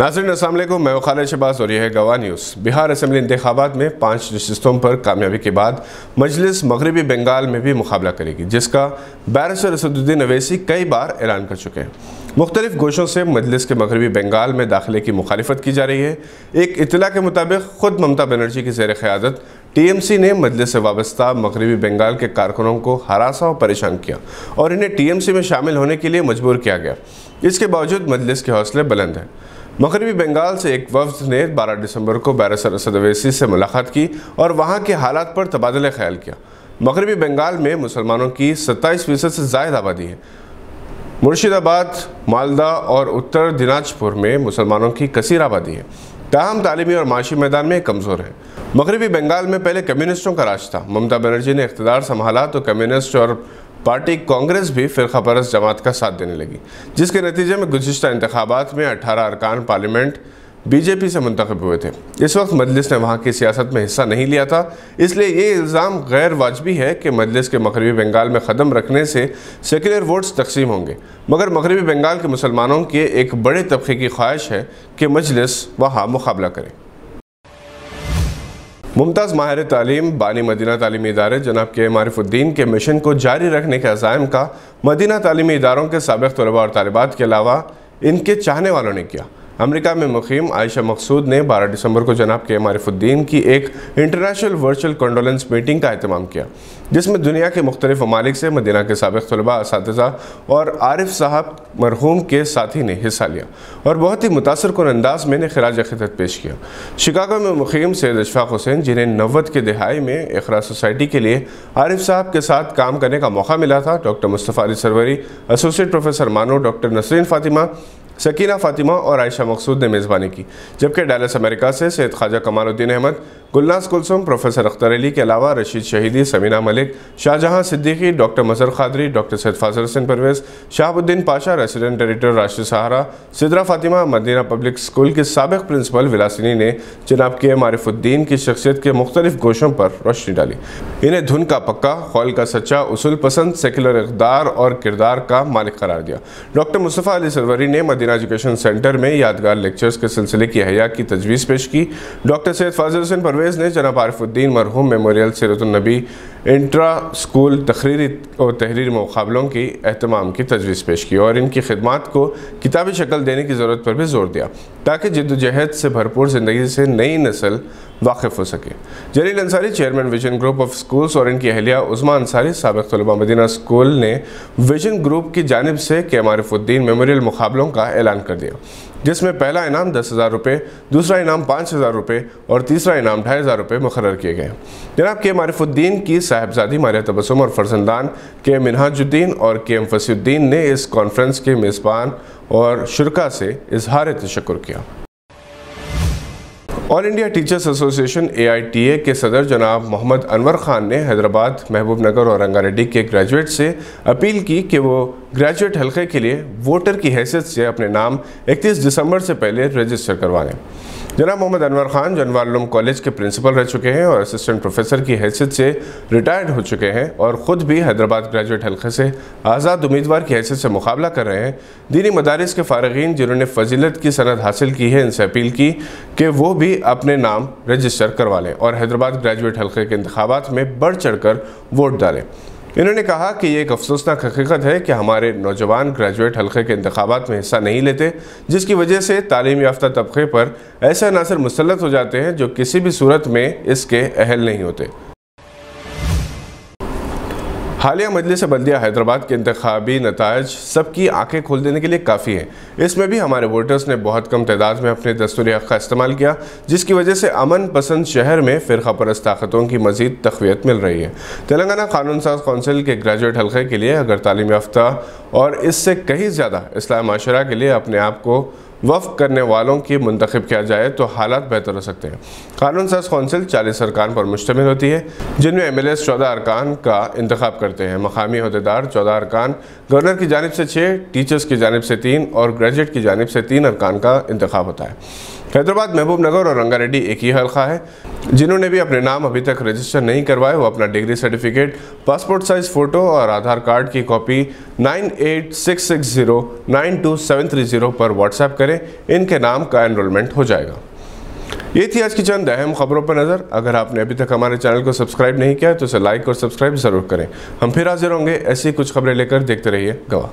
नाज़रीन अस्सलाम वालेकुम, मैं खालिद शहबाज और यह है गवाह न्यूज़। बिहार असेंबली इंतखाबात में 5 नशिस्तों पर कामयाबी के बाद मजलिस मगरबी बंगाल में भी मुकाबला करेगी, जिसका बैरिस्टर असदुद्दीन अवैसी कई बार ऐलान कर चुके हैं। मुख्तलिफ गोशों से मजलिस के मगरबी बंगाल में दाखिले की मुखालिफत की जा रही है। एक इत्तला के मुताबिक खुद ममता बनर्जी की ज़ेर क़यादत टीएमसी ने मजलिस से वाबस्ता मगरबी बंगाल के कारकुनों को हरासा और परेशान किया और इन्हें टीएमसी में शामिल होने के लिए मजबूर किया गया। इसके बावजूद मजलिस के हौसले बुलंद हैं। मगरबी बंगाल से एक वफ्द ने 12 दिसंबर को बैरिस्टर असद अवैसी से मुलाकात की और वहाँ के हालात पर तबादला ख्याल किया। मगरबी बंगाल में मुसलमानों की 27% से ज़ायद आबादी है। मुर्शिदाबाद, मालदा और उत्तर दिनाजपुर में मुसलमानों की कसीर आबादी है, ताहम तालीमी और माशी मैदान में कमज़ोर है। मगरबी बंगाल में पहले कम्युनिस्टों का राज था। ममता बनर्जी ने इख्तिदार संभाला तो कम्युनिस्ट और पार्टी कांग्रेस भी फ़िरका परस्त जमात का साथ देने लगी, जिसके नतीजे में गुज़िश्ता इंतखाबात में 18 अरकान पार्लियामेंट बीजेपी से मुंतखब हुए थे। इस वक्त मजलिस ने वहाँ की सियासत में हिस्सा नहीं लिया था, इसलिए ये इल्ज़ाम गैर वाजबी है कि मजलिस के मगरबी बंगाल में क़दम रखने से सेकुलर वोट्स तकसीम होंगे। मगर मगरबी बंगाल के मुसलमानों के एक बड़े तबके की ख्वाहिश है कि मजलिस वहाँ मुकाबला करे। मुमताज़ माहिर तालीम बानी मदीना तालीमी इदारे जनाब के मारिफुद्दीन के मिशन को जारी रखने के अज़ाइम का मदीना तालीमी इदारों के साबिक़ तलबा और तालिबात के अलावा इनके चाहने वालों ने किया। अमेरिका में मुक़ीम आयशा मकसूद ने 12 दिसंबर को जनाब के मारिफुद्दीन की एक इंटरनेशनल वर्चुअल कंडोलेंस मीटिंग का एहतमाम किया, जिसमें दुनिया के मुख्तलिफ ममालिक से मदीना के साबिक़ तलबा, असातिज़ा और आरिफ साहब मरहूम के साथी ने हिस्सा लिया और बहुत ही मुतासरकुन अंदाज में खिराज अक़ीदत पेश किया। शिकागो में मुक़ीम सैयद अशफाक़ हुसैन, जिन्हें 90 के दहाई में इक़रा सोसाइटी के लिए आरिफ साहब के साथ काम करने का मौका मिला था, doctor Mustafa Ali Sarwari, associate professor मानो, डॉक्टर नसरीन फ़ातिमा, सकीना फ़ातिमा और आयशा मकसूद ने मेज़बानी की। जबकि डैलस अमेरिका से सैयद ख्वाजा कमालुद्दीन अहमद, गुलनाज़ कुलसुम, प्रोफेसर अख्तर अली के अलावा Rashid Shahidi, Samina Malik, Shahjahan Siddiqui, doctor Mazhar Qadri, doctor Syed Fazal Hussain Parvez, Shahabuddin Pasha, resident editor Rashid Sahara, Sidra Fatima, Madina public school के साबिक़ प्रिंसिपल विलासिनी ने जनाब के मारिफुद्दीन की शख्सियत के मुख्तलिफ गोशों पर रोशनी डाली। इन्हें धुन का पक्का, खौल का सच्चा, उसूल पसंद, सेकुलर इक़्तिदार और किरदार का मालिक करार दिया। डॉक्टर मुस्तफ़ा अली सरवरी ने मदीना एजुकेशन सेंटर में यादगार लेक्चर्स के सिलसिले की अहया की तजवीज़ पेश की। डॉक्टर सैयद फ़ाज़ल हुसैन परवेज़ ने जनाब आरिफुद्दीन मरहूम मेमोरियल सीरतुन्नबी इंट्रा स्कूल तकरीरी और तहरीर मुकाबलों की एहतमाम की तजवीज़ पेश की और इनकी खिदमात को किताबी शक्ल देने की ज़रूरत पर भी जोर दिया, ताकि जद्दोजहद से भरपूर ज़िंदगी से नई नस्ल वाकिफ़ हो सके। Jalil Ansari, chairman vision group of schools, और इनकी अहलिया उस्मा अंसारी, साबिक़ तलबा मदीना स्कूल ने विजन ग्रुप की जानिब से के मारिफुद्दीन मेमोरियल मुकाबलों का ऐलान कर दिया, जिसमें पहला इनाम 10,000 रुपये, दूसरा इनाम 5,000 रुपये और तीसरा इनाम 2,500 रुपये मुकर्रर किए गए। जनाब के मारिफुद्दीन की साहिबजादी मारिया तबस्सुम और फरजंदान के मिनहाजुद्दीन और के एम फसीउद्दीन ने इस कॉन्फ्रेंस के मेज़बान और शुरका से इजहार तशक्कुर किया। All India teachers association AITA के सदर जनाब मोहम्मद अनवर ख़ान ने हैदराबाद, महबूब नगर और रंगारेड्डी के ग्रेजुएट से अपील की कि वो ग्रेजुएट हल्के के लिए वोटर की हैसियत से अपने नाम 31 दिसंबर से पहले रजिस्टर करवा लें। जनाब मोहम्मद अनवर ख़ान जवाहर उलूम कॉलेज के प्रिंसिपल रह चुके हैं और असिस्टेंट प्रोफेसर की हैसियत से रिटायर्ड हो चुके हैं और ख़ुद भी हैदराबाद ग्रेजुएट हल्के से आज़ाद उम्मीदवार की हैसियत से मुकाबला कर रहे हैं। दीनी मदारिस के फ़ारिगीन जिन्होंने फजीलत की सनद हासिल की है, इनसे अपील की कि वो भी अपने नाम रजिस्टर करवा लें और हैदराबाद ग्रेजुएट हल्के के इंतखाबात में बढ़ चढ़ कर वोट डालें। इन्होंने कहा कि ये एक अफसोसनाक हकीकत है कि हमारे नौजवान ग्रेजुएट हल्के के इंतखाबात में हिस्सा नहीं लेते, जिसकी वजह से तालीम याफ्ता तबके पर ऐसे अनासर मुसल्लत हो जाते हैं जो किसी भी सूरत में इसके अहल नहीं होते। हालिया मजलिस बल्दिया हैदराबाद के इंतखाबी नतायज सबकी आंखें खोल देने के लिए काफ़ी हैं। इसमें भी हमारे वोटर्स ने बहुत कम तादाद में अपने दस्तूरी हक़ का इस्तेमाल किया, जिसकी वजह से अमन पसंद शहर में फ़िरका परस्त ताकतों की मज़ीद तक़वियत मिल रही है। तेलंगाना कानून साज कौंसिल के ग्रेजुएट हल्के के लिए अगर तालीम याफ्ता और इससे कहीं ज़्यादा इस्लामी माशरा के लिए अपने आप को वफ़ करने वालों की मुंतखब किया जाए तो हालात बेहतर हो सकते हैं। कानून साज कौंसिल 40 अरकान पर मुश्तमिल होती है, जिनमें MLAs 14 अरकान का इंतखाब करते हैं। मकामी अहदेदार 14 अरकान, गवर्नर की जानिब से 6, टीचर्स की जानिब से 3 और ग्रेजुएट की जानिब से 3 अरकान का इंतखाब होता है। हैदराबाद, महबूब नगर और रंगारेड्डी एक ही हल्का है। जिन्होंने भी अपने नाम अभी तक रजिस्टर नहीं करवाए वो अपना degree certificate, passport size photo और आधार कार्ड की कॉपी 9866092730 पर व्हाट्सएप करें। इनके नाम का एनरोलमेंट हो जाएगा। ये थी आज की चंद अहम खबरों पर नज़र। अगर आपने अभी तक हमारे चैनल को सब्सक्राइब नहीं किया है तो इसे लाइक और सब्सक्राइब ज़रूर करें। हम फिर हाजिर होंगे ऐसी कुछ खबरें लेकर। देखते रहिए गवाह।